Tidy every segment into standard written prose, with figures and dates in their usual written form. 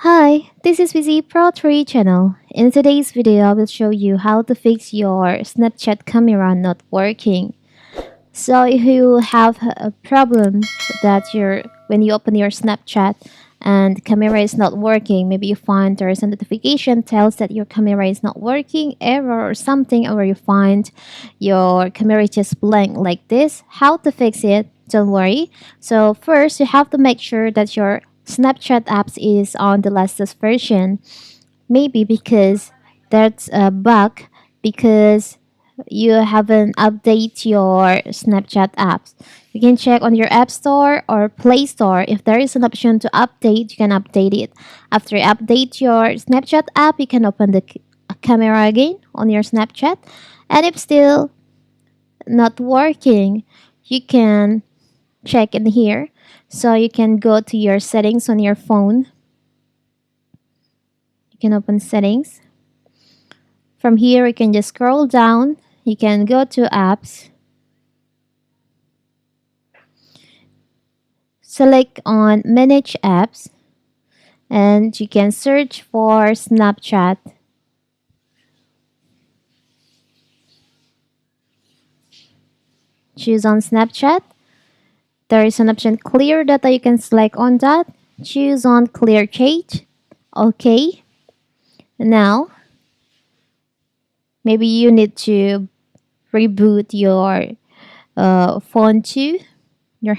Hi, this is VZ Pro 3 channel. In today's video, I will show you how to fix your Snapchat camera not working. So if you have a problem that when you open your Snapchat and camera is not working, maybe you find there is a notification tells that your camera is not working, error or something, or you find your camera just blank like this, how to fix it? Don't worry. So first, you have to make sure that your Snapchat apps is on the latest version. Maybe because that's a bug because you haven't updated your Snapchat apps. You can check on your App Store or Play Store. If there is an option to update, you can update it. After you update your Snapchat app, you can open the camera again on your Snapchat. And if still not working, you can check in here. So you can go to your settings on your phone. You can open settings. From here, you can just scroll down. You can go to apps. Select on manage apps. And you can search for Snapchat. Choose on Snapchat. There is an option clear data. You can select on that. Choose on clear chat. Okay. Now, maybe you need to reboot your phone too. You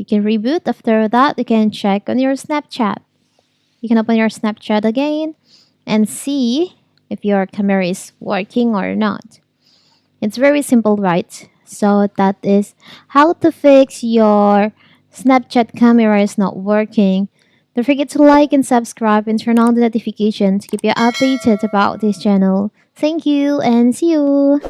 can reboot. After that, you can check on your Snapchat. You can open your Snapchat again and see if your camera is working or not. It's very simple, right? So that is how to fix your Snapchat camera is not working. Don't forget to like and subscribe and turn on the notification to keep you updated about this channel. Thank you and see you.